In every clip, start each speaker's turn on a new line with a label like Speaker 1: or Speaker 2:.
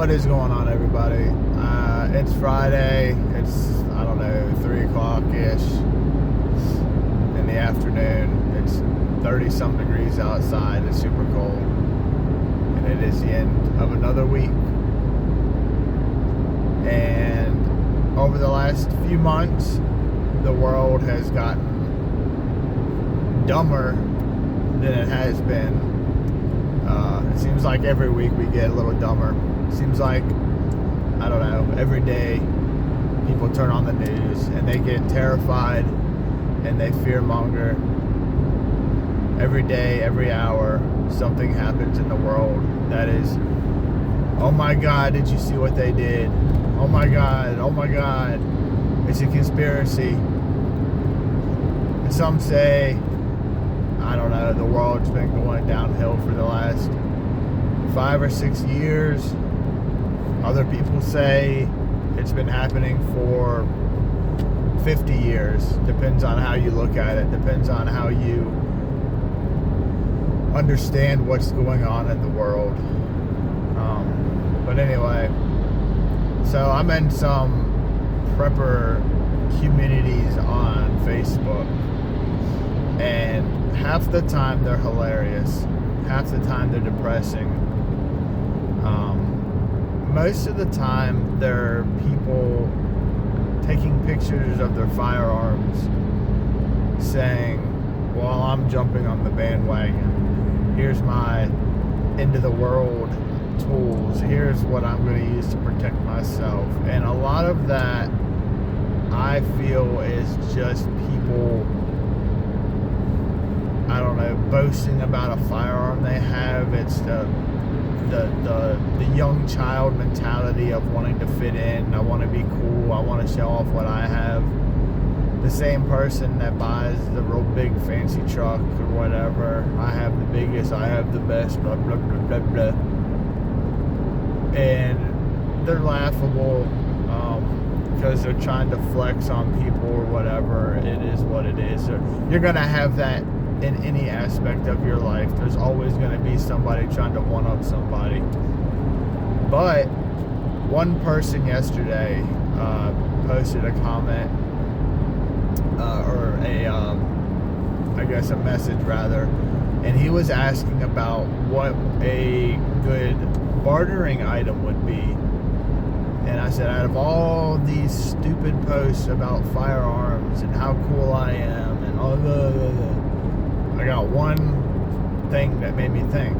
Speaker 1: What is going on, everybody? It's Friday. It's, I don't know, 3 o'clock-ish in the afternoon. It's 30-some degrees outside. It's super cold. And it is the end of another week. And over the last few months, the world has gotten dumber than it has been. It seems like every week we get a little dumber. It seems like, I don't know, every day people turn on the news and they get terrified and they fearmonger. Every day, every hour, something happens in the world that is, oh my God, did you see what they did? Oh my God, it's a conspiracy. And some say, I don't know, the world's been going downhill for the last 5 or 6 years. Other people say it's been happening for 50 years. Depends on how you look at it. Depends on how you understand what's going on in the world. But anyway, so I'm in some prepper communities on Facebook, and half the time they're hilarious, half the time they're depressing. Most of the time they're people taking pictures of their firearms saying, well, I'm jumping on the bandwagon. Here's my end of the world tools. Here's what I'm going to use to protect myself. And a lot of that, I feel, is just people, I don't know, boasting about a firearm they have. It's the young child mentality of wanting to fit in. I want to be cool. I want to show off what I have. The same person that buys the real big fancy truck or whatever. I have the biggest. I have the best. Blah blah blah blah blah. And they're laughable because they're trying to flex on people or whatever. It is what it is. You're gonna have that in any aspect of your life. There's always going to be somebody trying to one-up somebody. But one person yesterday posted a comment, or I guess a message rather, and he was asking about what a good bartering item would be. And I said, out of all these stupid posts about firearms and how cool I am and all I got one thing that made me think,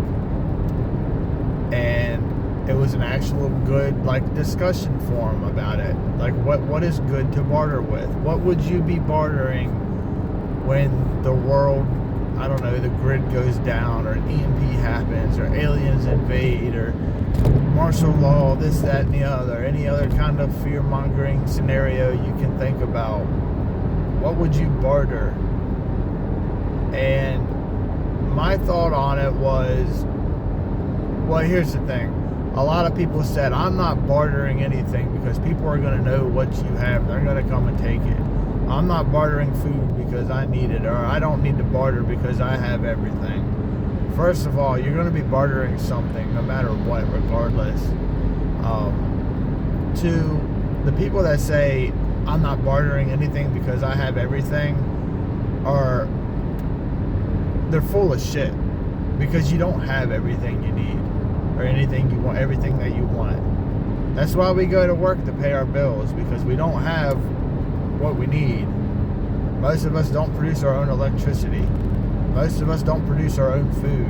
Speaker 1: and it was an actual good discussion forum about it. What is good to barter with? What would you be bartering when the world, I don't know, the grid goes down, or an EMP happens, or aliens invade, or martial law, this, that, and the other, any other kind of fear-mongering scenario you can think about? What would you barter? And my thought on it was, well, here's the thing. A lot of people said, I'm not bartering anything because people are going to know what you have. They're going to come and take it. I'm not bartering food because I need it, or I don't need to barter because I have everything. First of all, you're going to be bartering something no matter what, regardless. To the people that say, I'm not bartering anything because I have everything, they're full of shit, because you don't have everything you need or anything you want, everything that you want. That's why we go to work to pay our bills, because we don't have what we need. Most of us don't produce our own electricity. Most of us don't produce our own food.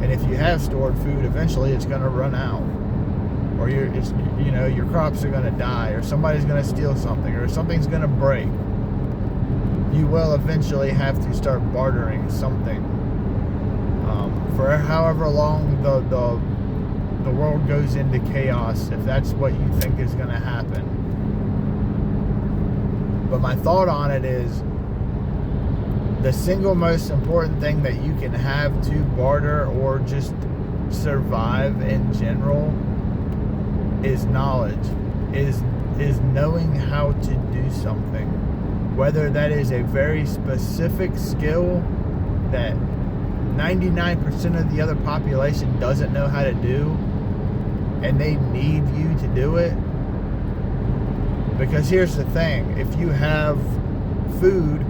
Speaker 1: And if you have stored food, eventually it's going to run out, or your crops are going to die, or somebody's going to steal something, or something's going to break. You will eventually have to start bartering something. For however long the world goes into chaos, if that's what you think is going to happen. But my thought on it is, the single most important thing that you can have to barter or just survive in general is knowledge, is knowing how to do something. Whether that is a very specific skill that 99% of the other population doesn't know how to do, and they need you to do it. Because here's the thing, if you have food,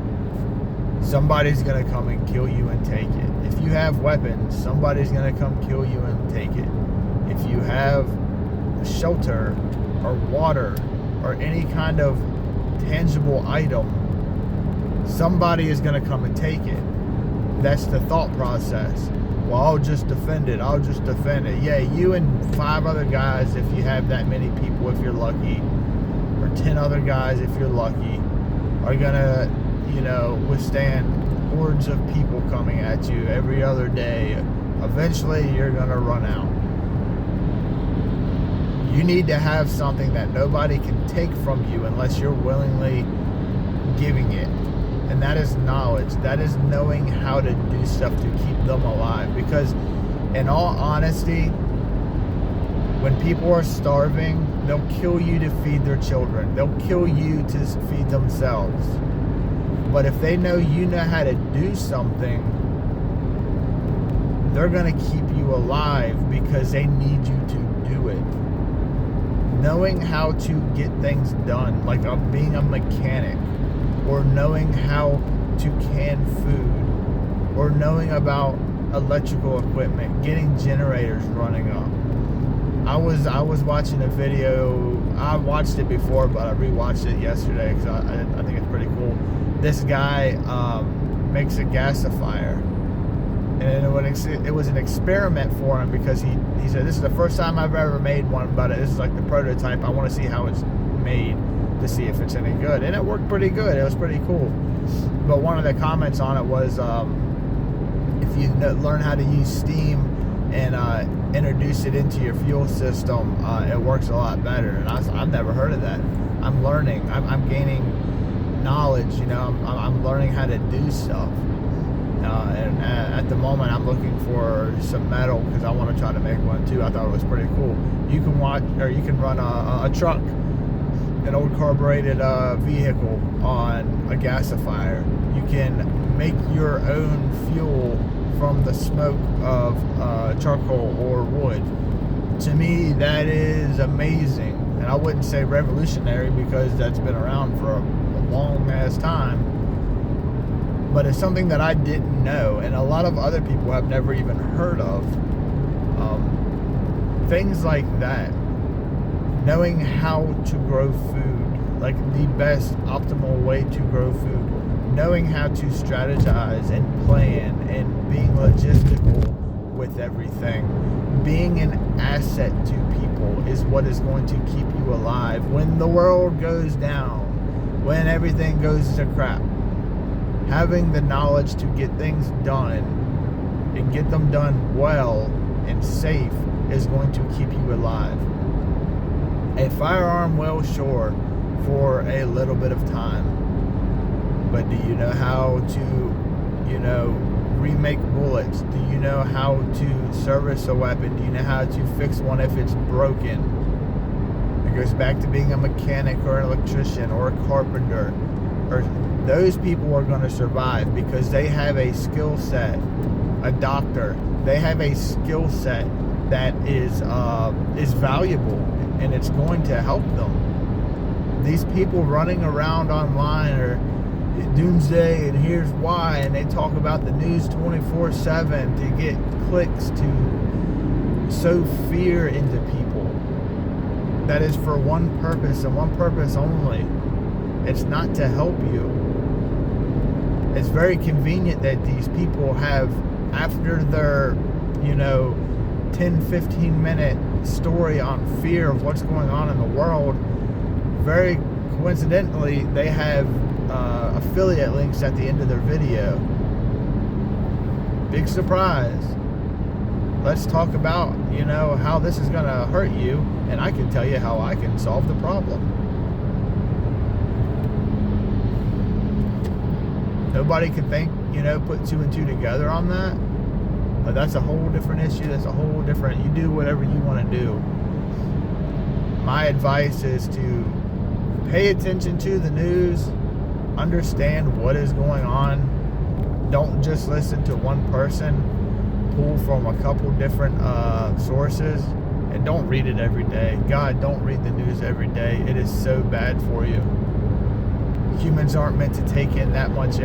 Speaker 1: somebody's going to come and kill you and take it. If you have weapons, somebody's going to come kill you and take it. If you have shelter or water or any kind of tangible item, somebody is going to come and take it. That's the thought process. Well, I'll just defend it. I'll just defend it. Yeah, you and 5 other guys, if you have that many people, if you're lucky, or 10 other guys, if you're lucky, are going to, withstand hordes of people coming at you every other day. Eventually, you're going to run out. You need to have something that nobody can take from you unless you're willingly giving it. And that is knowledge. That is knowing how to do stuff to keep them alive. Because in all honesty, when people are starving, they'll kill you to feed their children. They'll kill you to feed themselves. But if they know you know how to do something, they're going to keep you alive because they need you to do it. Knowing how to get things done, like being a mechanic, or knowing how to can food, or knowing about electrical equipment, getting generators running up. I was watching a video. I watched it before, but I rewatched it yesterday because I think it's pretty cool. This guy makes a gasifier, and it was an experiment for him because he said, this is the first time I've ever made one, but this is like the prototype. I want to see how it's made to see if it's any good, and it worked pretty good. It was pretty cool. But one of the comments on it was, if you learn how to use steam and introduce it into your fuel system, it works a lot better. And I've never heard of that. I'm learning. I'm gaining knowledge. I'm learning how to do stuff. And at the moment, I'm looking for some metal because I want to try to make one too. I thought it was pretty cool. You can run a truck, an old carbureted vehicle on a gasifier. You can make your own fuel from the smoke of charcoal or wood. To me, that is amazing. And I wouldn't say revolutionary because that's been around for a long ass time. But it's something that I didn't know, and a lot of other people have never even heard of. Things like that. Knowing how to grow food, like the best optimal way to grow food. Knowing how to strategize and plan and being logistical with everything. Being an asset to people is what is going to keep you alive when the world goes down, when everything goes to crap. Having the knowledge to get things done and get them done well and safe is going to keep you alive. A firearm, well, sure, for a little bit of time. But do you know how to, remake bullets? Do you know how to service a weapon? Do you know how to fix one if it's broken? It goes back to being a mechanic or an electrician or a carpenter. Or those people are going to survive because they have a skill set. A doctor, they have a skill set that is valuable, and it's going to help them. These people running around online are doomsday, and here's why, and they talk about the news 24/7 to get clicks, to sow fear into people. That is for one purpose and one purpose only. It's not to help you. It's very convenient that these people have, after their 10-15 minute story on fear of what's going on in the world, very coincidentally they have affiliate links at the end of their video. Big surprise. Let's talk about how this is going to hurt you, and I can tell you how I can solve the problem. Nobody can think, put 2 and 2 together on that. But that's a whole different issue. That's a whole different, you do whatever you want to do. My advice is to pay attention to the news, understand what is going on. Don't just listen to one person. Pull from a couple different sources And don't read it every day. God, don't read the news every day. It is so bad for you. Humans aren't meant to take in that much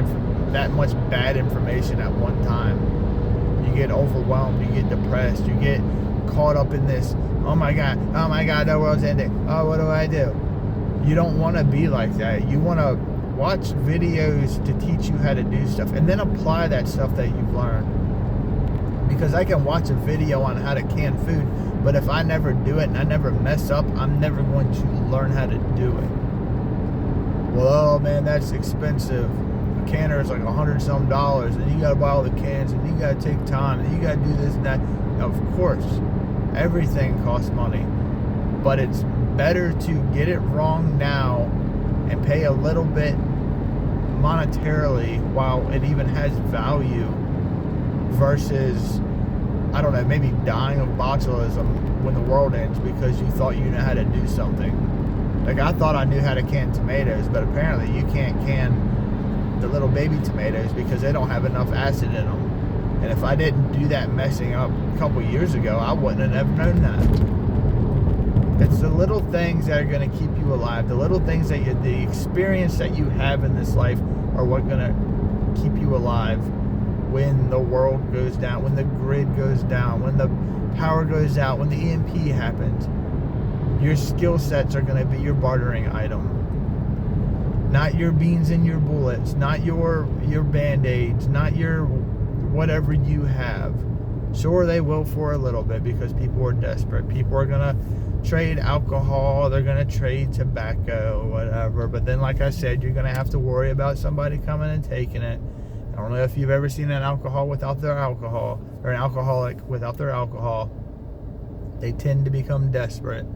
Speaker 1: bad information at one time. You get overwhelmed, you get depressed, you get caught up in this, oh my god, the world's ending, oh, what do I do? You don't want to be like that. You want to watch videos to teach you how to do stuff, and then apply that stuff that you've learned. Because I can watch a video on how to can food, but if I never do it and I never mess up, I'm never going to learn how to do it. Well, oh man, that's expensive. A canner is like $100-some, and you gotta buy all the cans, and you gotta take time, and you gotta do this and that. Of course, everything costs money, but it's better to get it wrong now and pay a little bit monetarily while it even has value versus, I don't know, maybe dying of botulism when the world ends because you thought you knew how to do something. Like, I thought I knew how to can tomatoes, but apparently you can't can the little baby tomatoes because they don't have enough acid in them. And if I didn't do that messing up a couple years ago, I wouldn't have ever known that. It's the little things that are going to keep you alive. The little things that the experience that you have in this life are what going to keep you alive when the world goes down, when the grid goes down, when the power goes out, when the EMP happens. Your skill sets are going to be your bartering item. Not your beans and your bullets, not your band-aids, not your whatever you have. Sure, they will for a little bit because people are desperate. People are going to trade alcohol, they're going to trade tobacco, whatever. But then, like I said, you're going to have to worry about somebody coming and taking it. I don't know if you've ever seen an alcohol without their alcohol, or an alcoholic without their alcohol. They tend to become desperate.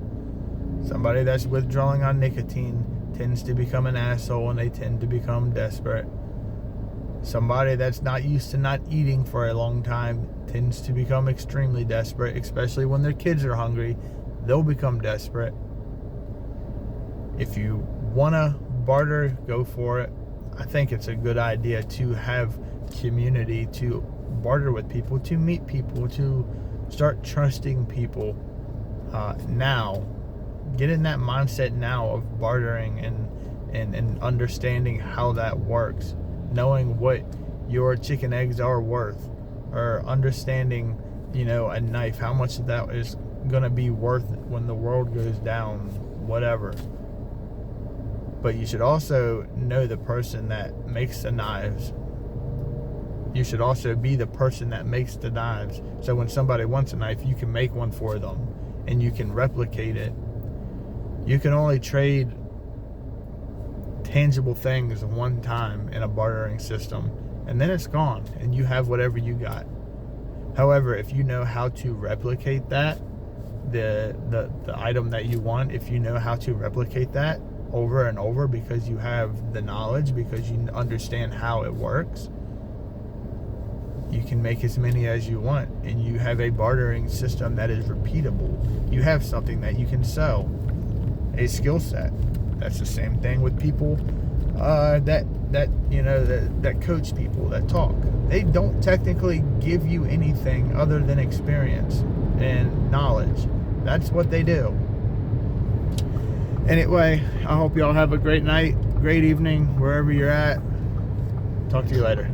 Speaker 1: Somebody that's withdrawing on nicotine tends to become an asshole, and they tend to become desperate. Somebody that's not used to not eating for a long time tends to become extremely desperate, especially when their kids are hungry. They'll become desperate. If you want to barter, go for it. I think it's a good idea to have community, to barter with people, to meet people, to start trusting people now. Get in that mindset now of bartering and understanding how that works. Knowing what your chicken eggs are worth, or understanding, a knife, how much that is going to be worth when the world goes down, whatever. But you should also know the person that makes the knives. You should also be the person that makes the knives. So when somebody wants a knife, you can make one for them and you can replicate it. You can only trade tangible things one time in a bartering system, and then it's gone and you have whatever you got. However, if you know how to replicate that, the item that you want, if you know how to replicate that over and over because you have the knowledge, because you understand how it works, you can make as many as you want, and you have a bartering system that is repeatable. You have something that you can sell, a skill set. That's the same thing with people that coach people, that talk. They don't technically give you anything other than experience and knowledge. That's what they do. Anyway, I hope y'all have a great night, great evening, wherever you're at. Talk to you later.